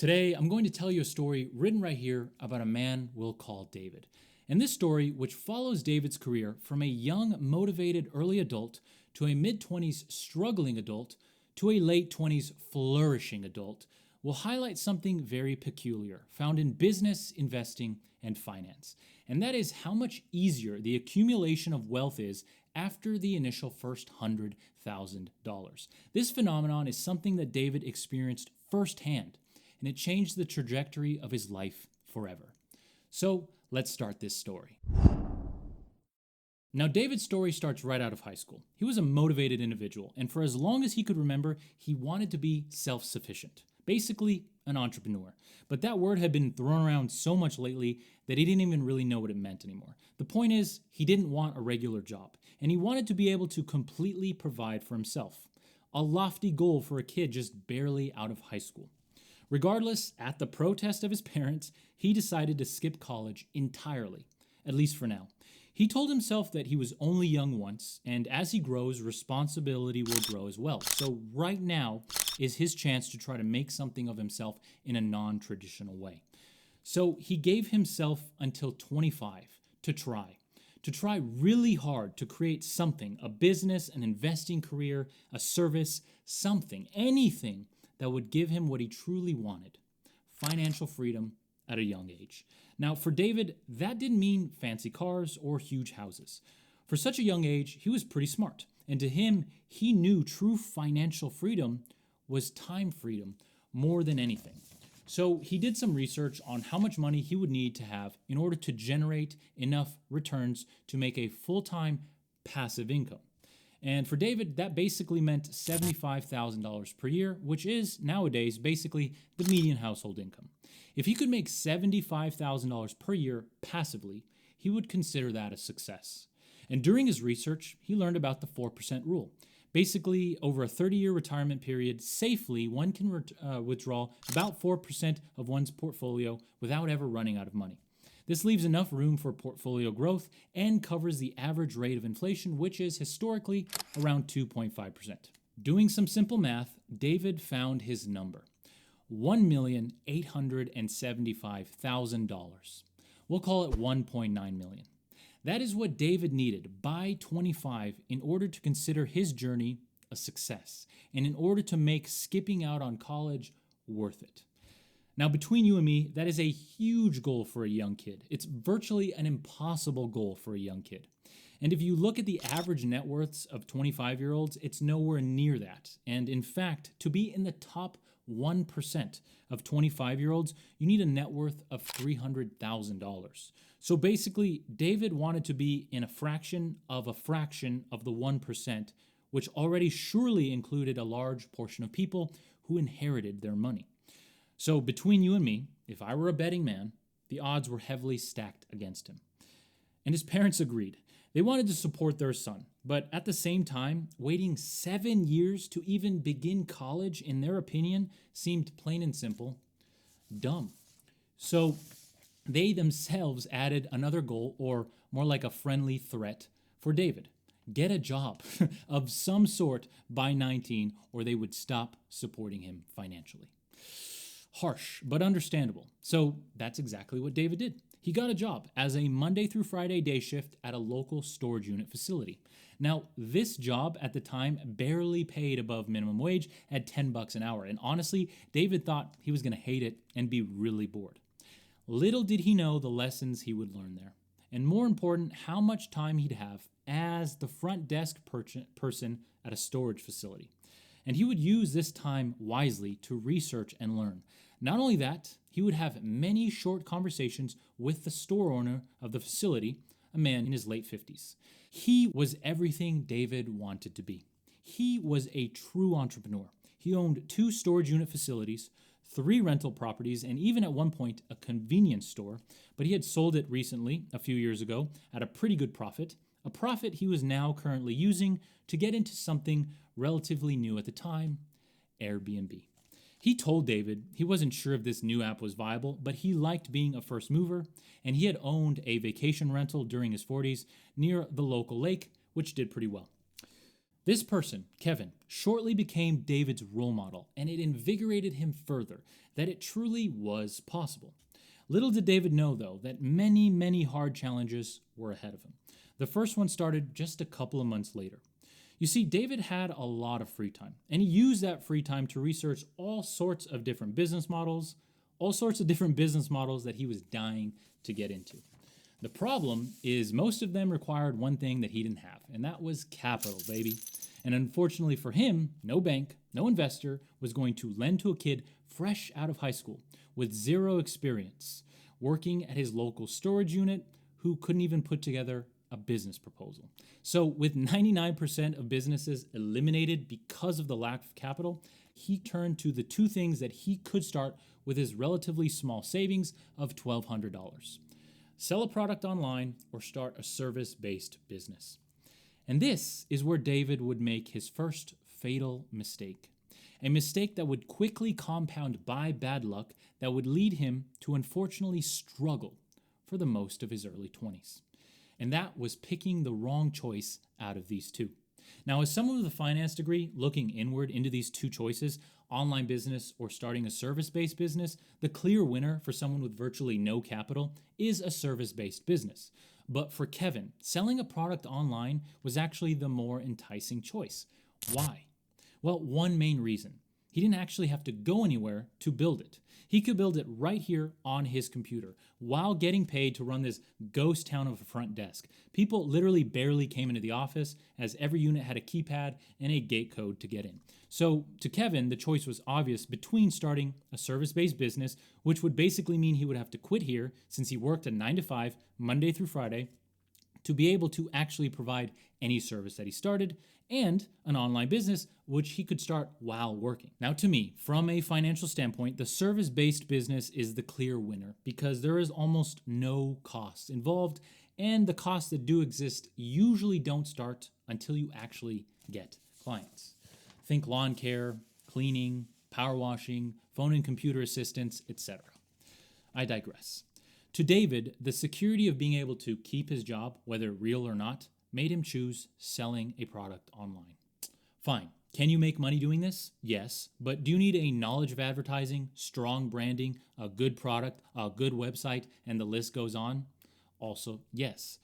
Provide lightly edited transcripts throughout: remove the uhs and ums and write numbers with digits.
Today, I'm going to tell you a story written right here about a man we'll call David. And this story, which follows David's career from a young, motivated early adult to a mid-20s struggling adult to a late 20s flourishing adult, will highlight something very peculiar found in business, investing, and finance. And that is how much easier the accumulation of wealth is after the initial first $100,000. This phenomenon is something that David experienced firsthand, and it changed the trajectory of his life forever. So let's start this story. Now, David's story starts right out of high school. He was a motivated individual, and for as long as he could remember, he wanted to be self-sufficient. Basically, an entrepreneur. But that word had been thrown around so much lately that he didn't even really know what it meant anymore. The point is, he didn't want a regular job, and he wanted to be able to completely provide for himself. A lofty goal for a kid just barely out of high school. Regardless, at the protest of his parents, he decided to skip college entirely, at least for now. He told himself that he was only young once, and as he grows, responsibility will grow as well. So right now is his chance to try to make something of himself in a non-traditional way. So he gave himself until 25 to try really hard to create something, a business, an investing career, a service, something, anything that would give him what he truly wanted, financial freedom at a young age. Now, for David, that didn't mean fancy cars or huge houses. For such a young age, he was pretty smart. And to him, he knew true financial freedom was time freedom more than anything. So he did some research on how much money he would need to have in order to generate enough returns to make a full-time passive income. And for David, that basically meant $75,000 per year, which is nowadays basically the median household income. If he could make $75,000 per year passively, he would consider that a success. And during his research, he learned about the 4% rule. Basically, over a 30-year retirement period, safely, one can withdraw about 4% of one's portfolio without ever running out of money. This leaves enough room for portfolio growth and covers the average rate of inflation, which is historically around 2.5%. Doing some simple math, David found his number, $1,875,000. We'll call it $1.9 million. That is what David needed by 25 in order to consider his journey a success, and in order to make skipping out on college worth it. Now, between you and me, that is a huge goal for a young kid. It's virtually an impossible goal for a young kid. And if you look at the average net worths of 25-year-olds, it's nowhere near that. And in fact, to be in the top 1% of 25-year-olds, you need a net worth of $300,000. So basically, David wanted to be in a fraction of the 1%, which already surely included a large portion of people who inherited their money. So between you and me, if I were a betting man, the odds were heavily stacked against him. And his parents agreed. They wanted to support their son, but at the same time, waiting 7 years to even begin college, in their opinion, seemed plain and simple dumb. So they themselves added another goal, or more like a friendly threat, for David. Get a job of some sort by 19, or they would stop supporting him financially. Harsh, but understandable. So that's exactly what David did. He got a job as a Monday through Friday day shift at a local storage unit facility. Now, this job at the time barely paid above minimum wage at $10 an hour. And honestly, David thought he was going to hate it and be really bored. Little did he know the lessons he would learn there. And more important, how much time he'd have as the front desk person at a storage facility. And he would use this time wisely to research and learn. Not only that, he would have many short conversations with the store owner of the facility, a man in his late 50s. He was everything David wanted to be. He was a true entrepreneur. He owned 2 storage unit facilities, 3 rental properties, and even at one point a convenience store, but he had sold it recently, a few years ago, at a pretty good profit, a profit he was now currently using to get into something relatively new at the time, Airbnb. He told David he wasn't sure if this new app was viable, but he liked being a first mover, and he had owned a vacation rental during his 40s near the local lake, which did pretty well. This person, Kevin, shortly became David's role model, and it invigorated him further that it truly was possible. Little did David know, though, that many, many hard challenges were ahead of him. The first one started just a couple of months later. You see, David had a lot of free time, and he used that free time to research all sorts of different business models that he was dying to get into. The problem is most of them required one thing that he didn't have, and that was capital, baby. And unfortunately for him, no bank, no investor was going to lend to a kid fresh out of high school with zero experience, working at his local storage unit, who couldn't even put together a business proposal. So with 99% of businesses eliminated because of the lack of capital, he turned to the two things that he could start with his relatively small savings of $1,200. Sell a product online or start a service-based business. And this is where David would make his first fatal mistake. A mistake that would quickly compound by bad luck that would lead him to unfortunately struggle for the most of his early 20s. And that was picking the wrong choice out of these two. Now, as someone with a finance degree looking inward into these two choices, online business or starting a service-based business, the clear winner for someone with virtually no capital is a service-based business. But for Kevin, selling a product online was actually the more enticing choice. Why? Well, one main reason. He didn't actually have to go anywhere to build it. He could build it right here on his computer while getting paid to run this ghost town of a front desk. People literally barely came into the office as every unit had a keypad and a gate code to get in. So to Kevin, the choice was obvious between starting a service-based business, which would basically mean he would have to quit here since he worked a 9 to 5, Monday through Friday, to be able to actually provide any service that he started, and an online business, which he could start while working. Now, to me, from a financial standpoint, the service-based business is the clear winner because there is almost no costs involved, and the costs that do exist usually don't start until you actually get clients. Think lawn care, cleaning, power washing, phone and computer assistance, etc. I digress. To David, the security of being able to keep his job, whether real or not, made him choose selling a product online. Fine. Can you make money doing this? Yes. But do you need a knowledge of advertising, strong branding, a good product, a good website, and the list goes on? Also, yes.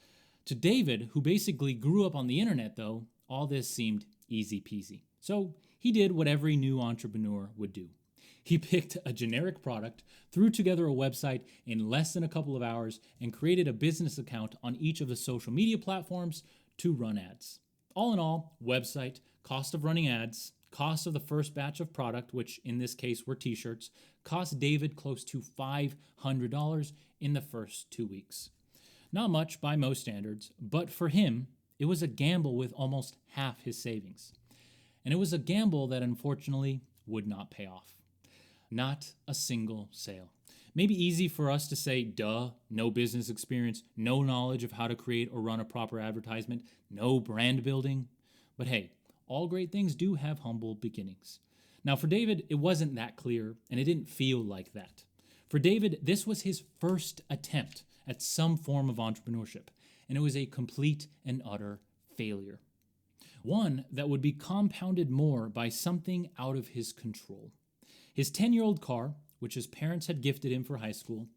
To David, who basically grew up on the internet, though, all this seemed easy peasy. So he did what every new entrepreneur would do. He picked a generic product, threw together a website in less than a couple of hours, and created a business account on each of the social media platforms to run ads. All in all, website, cost of running ads, cost of the first batch of product, which in this case were t-shirts, cost David close to $500 in the first 2 weeks. Not much by most standards, but for him, it was a gamble with almost half his savings. And it was a gamble that unfortunately would not pay off. Not a single sale. Maybe easy for us to say, duh, no business experience, no knowledge of how to create or run a proper advertisement, no brand building. But hey, all great things do have humble beginnings. Now for David, it wasn't that clear, and it didn't feel like that. For David, this was his first attempt at some form of entrepreneurship, and it was a complete and utter failure. One that would be compounded more by something out of his control. His 10-year-old car, which his parents had gifted him for high school,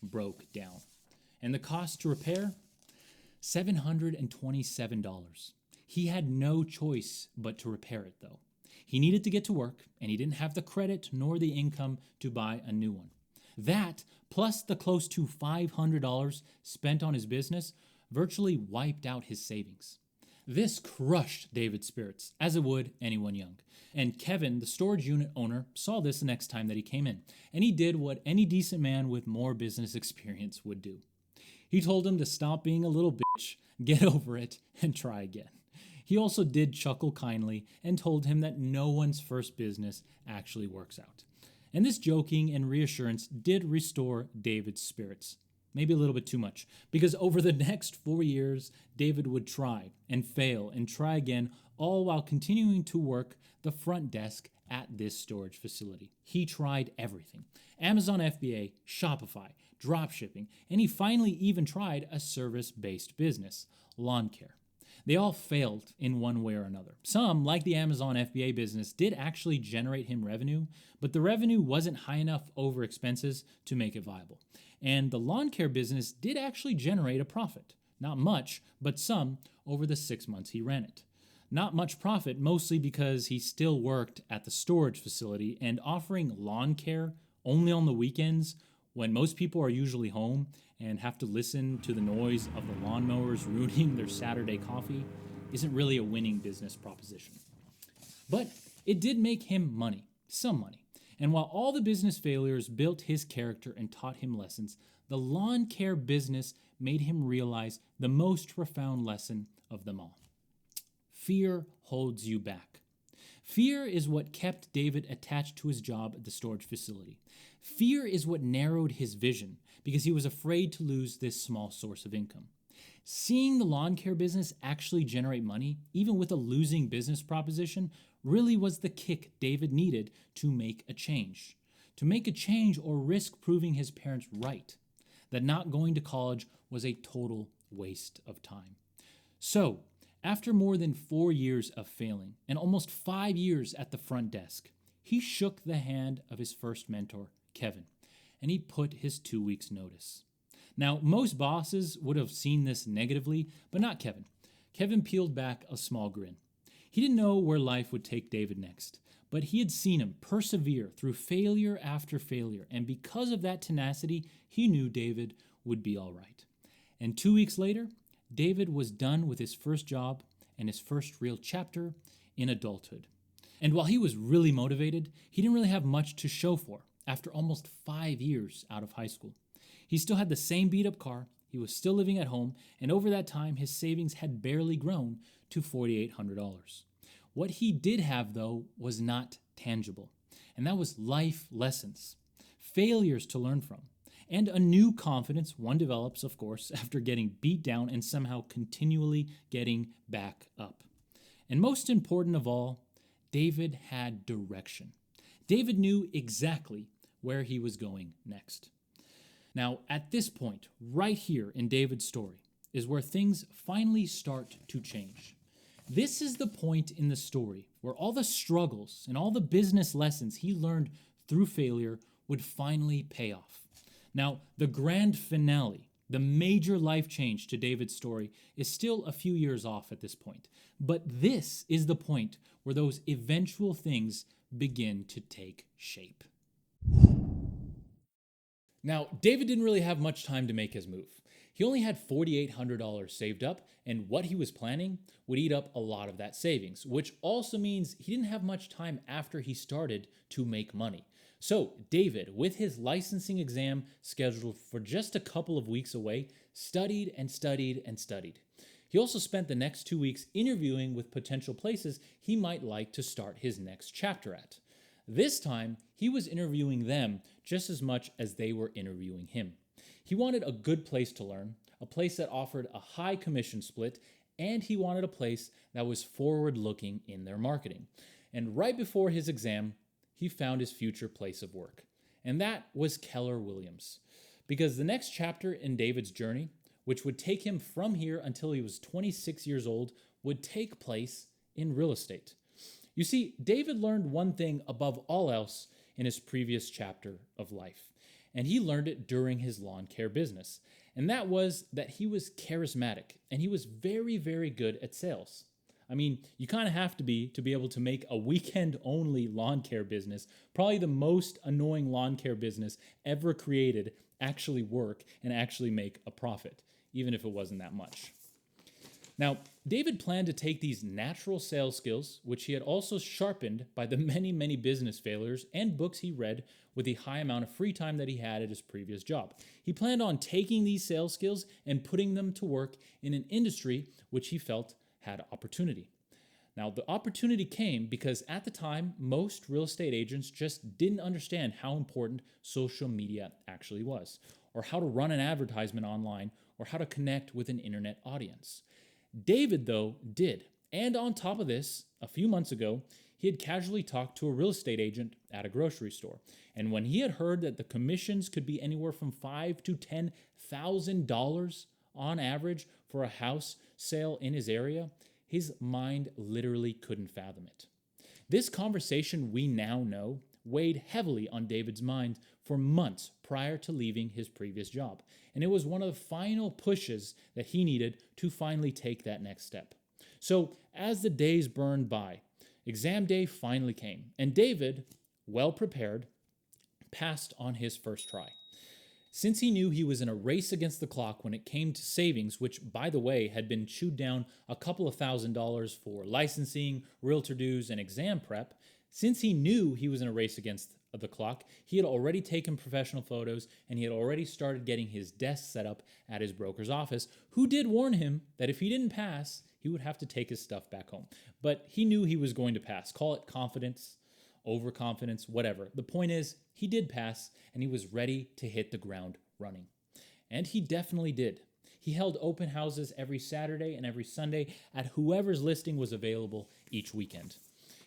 broke down. And the cost to repair? $727. He had no choice but to repair it, though. He needed to get to work, and he didn't have the credit nor the income to buy a new one. That, plus the close to $500 spent on his business, virtually wiped out his savings. This crushed David's spirits, as it would anyone young. And Kevin, the storage unit owner, saw this the next time that he came in, and he did what any decent man with more business experience would do. He told him to stop being a little bitch, get over it, and try again. He also did chuckle kindly and told him that no one's first business actually works out. And this joking and reassurance did restore David's spirits. Maybe a little bit too much, because over the next 4 years, David would try and fail and try again, all while continuing to work the front desk at this storage facility. He tried everything. Amazon FBA, Shopify, dropshipping, and he finally even tried a service-based business, lawn care. They all failed in one way or another. Some, like the Amazon FBA business, did actually generate him revenue, but the revenue wasn't high enough over expenses to make it viable. And the lawn care business did actually generate a profit. Not much, but some over the 6 months he ran it. Not much profit, mostly because he still worked at the storage facility and offering lawn care only on the weekends when most people are usually home and have to listen to the noise of the lawnmowers ruining their Saturday coffee isn't really a winning business proposition. But it did make him money, some money. And while all the business failures built his character and taught him lessons, the lawn care business made him realize the most profound lesson of them all. Fear holds you back. Fear is what kept David attached to his job at the storage facility. Fear is what narrowed his vision because he was afraid to lose this small source of income. Seeing the lawn care business actually generate money, even with a losing business proposition, really was the kick David needed to make a change. To make a change or risk proving his parents right, that not going to college was a total waste of time. So, after more than 4 years of failing and almost 5 years at the front desk, he shook the hand of his first mentor, Kevin, and he put his 2 weeks' notice. Now, most bosses would have seen this negatively, but not Kevin. Kevin peeled back a small grin. He didn't know where life would take David next, but he had seen him persevere through failure after failure, and because of that tenacity, he knew David would be all right. And 2 weeks later, David was done with his first job and his first real chapter in adulthood. And while he was really motivated, he didn't really have much to show for after almost 5 years out of high school. He still had the same beat-up car, he was still living at home, and over that time his savings had barely grown to $4,800. What he did have, though, was not tangible, and that was life lessons, failures to learn from, and a new confidence one develops, of course, after getting beat down and somehow continually getting back up. And most important of all, David had direction. David knew exactly where he was going next. Now, at this point, right here in David's story, is where things finally start to change. This is the point in the story where all the struggles and all the business lessons he learned through failure would finally pay off. Now, the grand finale, the major life change to David's story, is still a few years off at this point. But this is the point where those eventual things begin to take shape. Now, David didn't really have much time to make his move. He only had $4,800 saved up, and what he was planning would eat up a lot of that savings, which also means he didn't have much time after he started to make money. So David, with his licensing exam scheduled for just a couple of weeks away, studied and studied and studied. He also spent the next 2 weeks interviewing with potential places he might like to start his next chapter at. This time, he was interviewing them just as much as they were interviewing him. He wanted a good place to learn, a place that offered a high commission split, and he wanted a place that was forward-looking in their marketing. And right before his exam, he found his future place of work. And that was Keller Williams. Because the next chapter in David's journey, which would take him from here until he was 26 years old, would take place in real estate. You see, David learned one thing above all else in his previous chapter of life, and he learned it during his lawn care business, and that was that he was charismatic, and he was very, very good at sales. I mean, you kind of have to be able to make a weekend-only lawn care business, probably the most annoying lawn care business ever created, actually work and actually make a profit, even if it wasn't that much. Now, David planned to take these natural sales skills, which he had also sharpened by the many, many business failures and books he read with the high amount of free time that he had at his previous job. He planned on taking these sales skills and putting them to work in an industry which he felt had opportunity. Now, the opportunity came because at the time, most real estate agents just didn't understand how important social media actually was, or how to run an advertisement online, or how to connect with an internet audience. David, though, did. And on top of this, a few months ago, he had casually talked to a real estate agent at a grocery store. And when he had heard that the commissions could be anywhere from $5,000 to $10,000 on average for a house sale in his area, his mind literally couldn't fathom it. This conversation we now know weighed heavily on David's mind for months prior to leaving his previous job, and it was one of the final pushes that he needed to finally take that next step. So, as the days burned by, exam day finally came, and David, well prepared, passed on his first try. Since he knew he was in a race against the clock when it came to savings, which, by the way, had been chewed down a couple of $1,000s for licensing, realtor dues, and exam prep, since he knew he was in a race against the clock, he had already taken professional photos and he had already started getting his desk set up at his broker's office, who did warn him that if he didn't pass, he would have to take his stuff back home. But he knew he was going to pass. Call it confidence, overconfidence, whatever. The point is, he did pass and he was ready to hit the ground running. And he definitely did. He held open houses every Saturday and every Sunday at whoever's listing was available each weekend.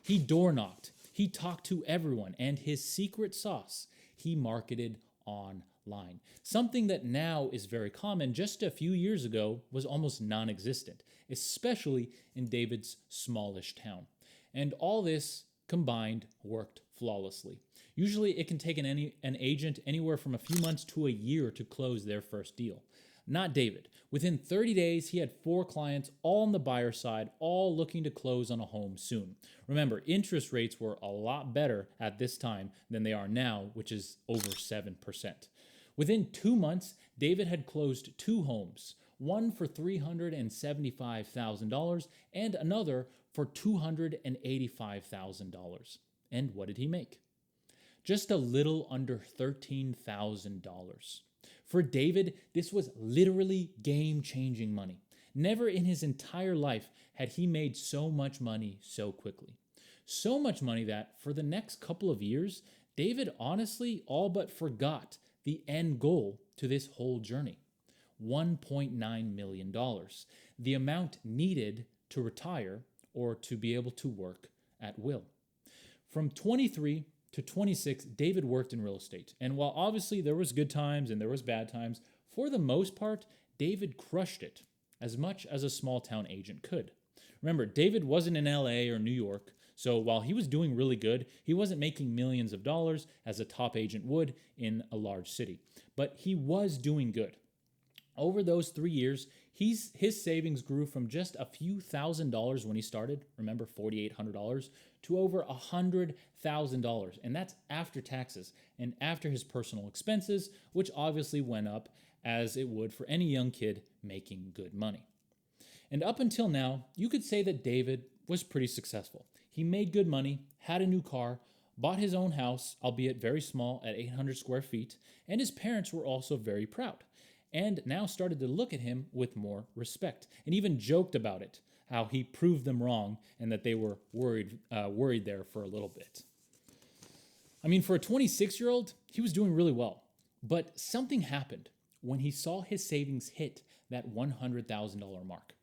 He door knocked, he talked to everyone, and his secret sauce, he marketed online. Something that now is very common, just a few years ago was almost non-existent, especially in David's smallish town. And all this combined worked flawlessly. Usually it can take an agent anywhere from a few months to a year to close their first deal. Not David. Within 30 days, he had 4 clients, all on the buyer side, all looking to close on a home soon. Remember, interest rates were a lot better at this time than they are now, which is over 7%. Within 2 months, David had closed 2 homes, one for $375,000 and another for $285,000. And what did he make? Just a little under $13,000. For David, this was literally game-changing money. Never in his entire life had he made so much money so quickly. So much money that, for the next couple of years, David honestly all but forgot the end goal to this whole journey. $1.9 million, the amount needed to retire or to be able to work at will. From 23 to 26, David worked in real estate. And while obviously there was good times and there was bad times, for the most part, David crushed it as much as a small town agent could. Remember, David wasn't in LA or New York, so while he was doing really good, he wasn't making millions of dollars as a top agent would in a large city. But he was doing good. Over those 3 years, his savings grew from just a few $1,000s when he started, remember $4,800, to over $100,000. And that's after taxes and after his personal expenses, which obviously went up as it would for any young kid making good money. And up until now, you could say that David was pretty successful. He made good money, had a new car, bought his own house, albeit very small at 800 square feet, and his parents were also very proud, and now started to look at him with more respect, and even joked about it, how he proved them wrong and that they were worried there for a little bit. I mean, for a 26-year-old, he was doing really well, but something happened when he saw his savings hit that $100,000 mark.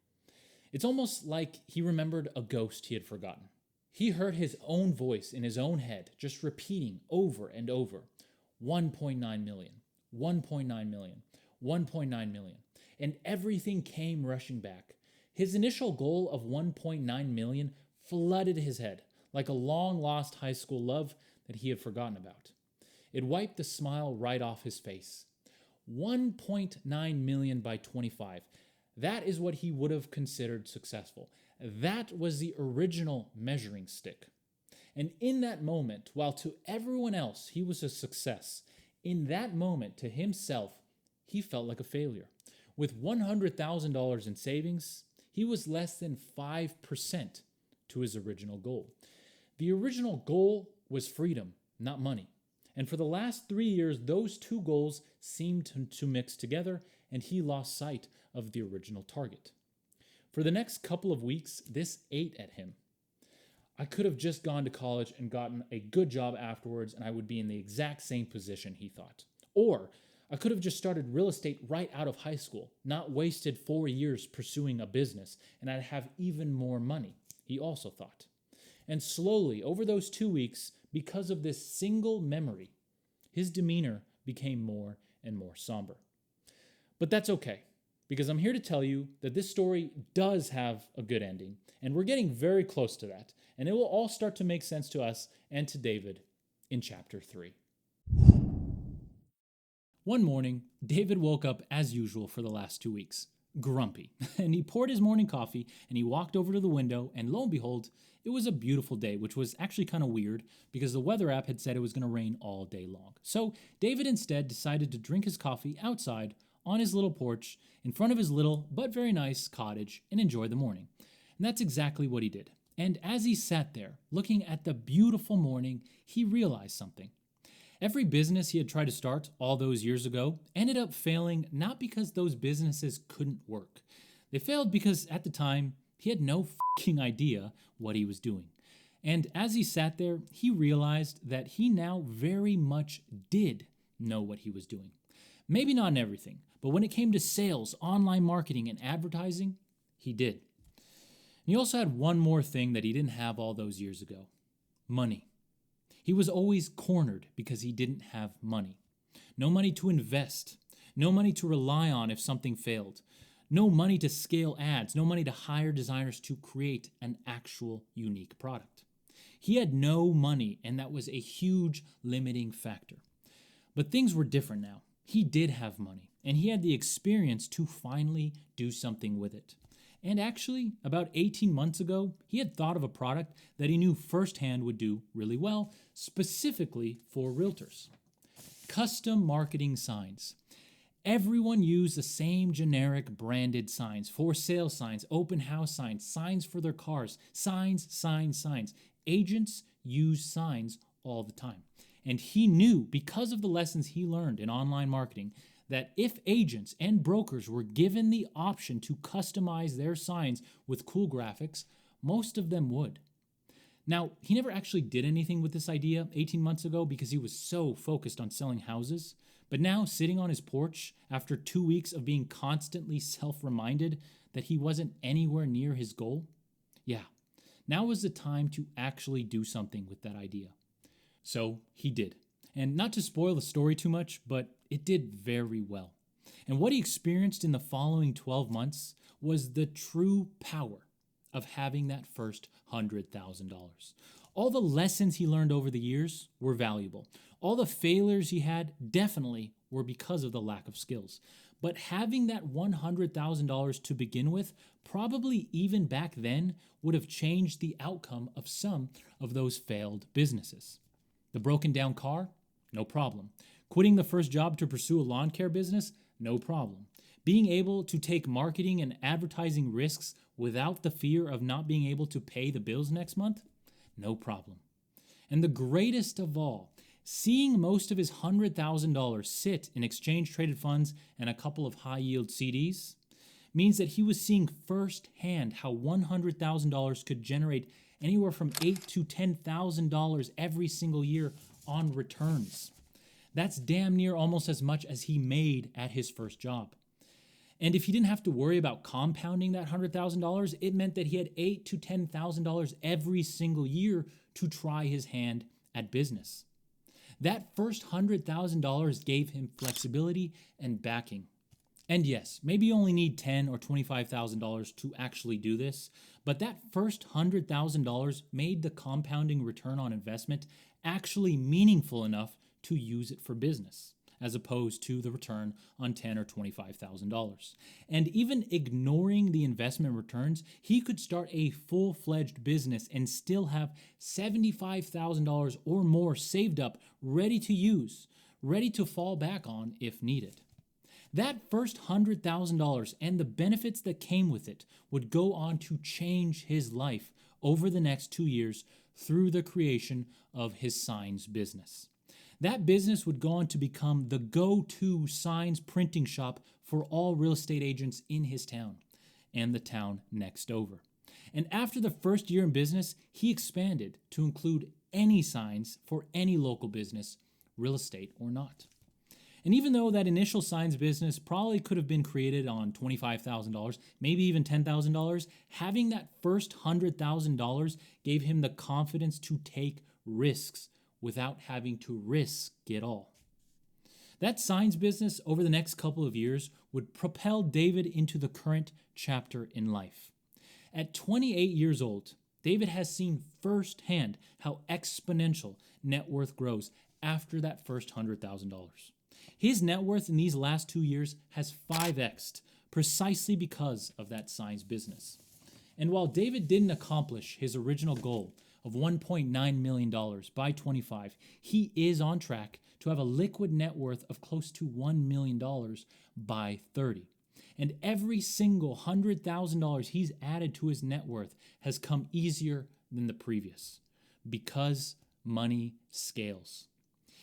It's almost like he remembered a ghost he had forgotten. He heard his own voice in his own head, just repeating over and over, 1.9 million, 1.9 million, 1.9 million, and everything came rushing back. His initial goal of 1.9 million flooded his head like a long-lost high school love that he had forgotten about. It wiped the smile right off his face. 1.9 million by 25. That is what he would have considered successful. That was the original measuring stick. And in that moment, while to everyone else he was a success, in that moment to himself, he felt like a failure. With $100,000 in savings, he was less than 5% to his original goal. The original goal was freedom, not money. And for the last 3 years, those two goals seemed to mix together, and he lost sight of the original target. For the next couple of weeks, this ate at him. I could have just gone to college and gotten a good job afterwards, and I would be in the exact same position, he thought. Or I could have just started real estate right out of high school, not wasted 4 years pursuing a business, and I'd have even more money, he also thought. And slowly, over those 2 weeks, because of this single memory, his demeanor became more and more somber. But that's okay, because I'm here to tell you that this story does have a good ending, and we're getting very close to that, and it will all start to make sense to us and to David in chapter 3. One morning, David woke up as usual for the last 2 weeks, grumpy, and he poured his morning coffee and he walked over to the window, and lo and behold, it was a beautiful day, which was actually kind of weird because the weather app had said it was going to rain all day long. So David instead decided to drink his coffee outside on his little porch in front of his little but very nice cottage and enjoy the morning. And that's exactly what he did. And as he sat there looking at the beautiful morning, he realized something. Every business he had tried to start all those years ago ended up failing, not because those businesses couldn't work. They failed because at the time, he had no fucking idea what he was doing. And as he sat there, he realized that he now very much did know what he was doing. Maybe not in everything, but when it came to sales, online marketing, and advertising, he did. And he also had one more thing that he didn't have all those years ago: money. He was always cornered because he didn't have money. No money to invest. No money to rely on if something failed. No money to scale ads. No money to hire designers to create an actual unique product. He had no money, and that was a huge limiting factor. But things were different now. He did have money, and he had the experience to finally do something with it. And actually, about 18 months ago, he had thought of a product that he knew firsthand would do really well, specifically for realtors. Custom marketing signs. Everyone used the same generic branded signs: for sale signs, open house signs, signs for their cars, signs. Agents use signs all the time. And he knew, because of the lessons he learned in online marketing, that if agents and brokers were given the option to customize their signs with cool graphics, most of them would. Now, he never actually did anything with this idea 18 months ago because he was so focused on selling houses. But now, sitting on his porch after 2 weeks of being constantly self-reminded that he wasn't anywhere near his goal, now was the time to actually do something with that idea. So he did. And not to spoil the story too much, but it did very well. And what he experienced in the following 12 months was the true power of having that first $100,000. All the lessons he learned over the years were valuable. All the failures he had definitely were because of the lack of skills. But having that $100,000 to begin with, probably even back then, would have changed the outcome of some of those failed businesses. The broken down car? No problem. Quitting the first job to pursue a lawn care business? No problem. Being able to take marketing and advertising risks without the fear of not being able to pay the bills next month? No problem. And the greatest of all, seeing most of his $100,000 sit in exchange-traded funds and a couple of high-yield CDs means that he was seeing firsthand how $100,000 could generate anywhere from $8,000 to $10,000 every single year on returns. That's damn near almost as much as he made at his first job. And if he didn't have to worry about compounding that $100,000, it meant that he had $8,000 to $10,000 every single year to try his hand at business. That first $100,000 gave him flexibility and backing. And yes, maybe you only need $10,000 or $25,000 to actually do this, but that first $100,000 made the compounding return on investment actually meaningful enough to use it for business, as opposed to the return on $10,000 or $25,000. And even ignoring the investment returns, he could start a full-fledged business and still have $75,000 or more saved up, ready to use, ready to fall back on if needed. That first $100,000 and the benefits that came with it would go on to change his life over the next 2 years through the creation of his signs business. That business would go on to become the go-to signs printing shop for all real estate agents in his town and the town next over. And after the first year in business, he expanded to include any signs for any local business, real estate or not. And even though that initial signs business probably could have been created on $25,000, maybe even $10,000, having that first $100,000 gave him the confidence to take risks without having to risk it all. That signs business over the next couple of years would propel David into the current chapter in life. At 28 years old, David has seen firsthand how exponential net worth grows after that first $100,000. His net worth in these last 2 years has 5x'd precisely because of that signs business. And while David didn't accomplish his original goal of $1.9 million by 25, he is on track to have a liquid net worth of close to $1 million by 30. And every single $100,000 he's added to his net worth has come easier than the previous because money scales.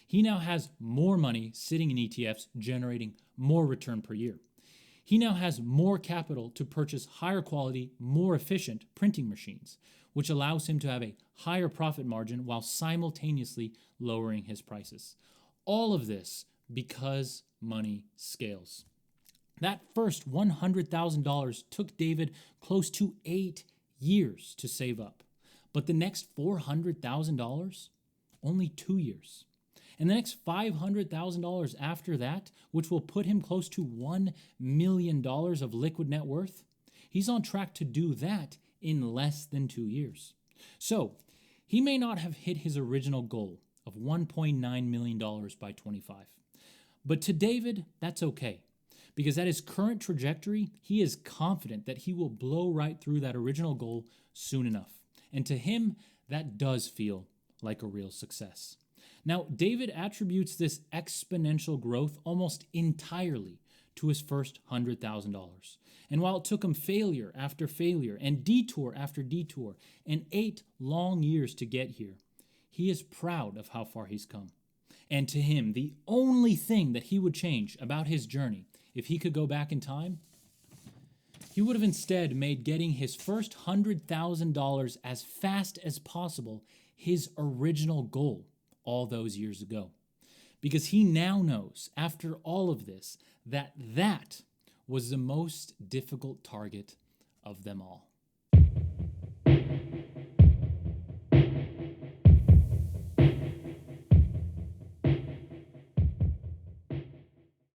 He now has more money sitting in ETFs generating more return per year. He now has more capital to purchase higher quality, more efficient printing machines, which allows him to have a higher profit margin while simultaneously lowering his prices. All of this because money scales. That first $100,000 took David close to 8 years to save up, but the next $400,000, only 2 years. And the next $500,000 after that, which will put him close to $1 million of liquid net worth, he's on track to do that in less than 2 years. So he may not have hit his original goal of $1.9 million by 25. But to David, that's okay, because at his current trajectory, he is confident that he will blow right through that original goal soon enough. And to him, that does feel like a real success. Now, David attributes this exponential growth almost entirely to his first $100,000. And while it took him failure after failure and detour after detour and 8 long years to get here, he is proud of how far he's come. And to him, the only thing that he would change about his journey, if he could go back in time, he would have instead made getting his first $100,000 as fast as possible his original goal all those years ago. Because he now knows, after all of this, that was the most difficult target of them all.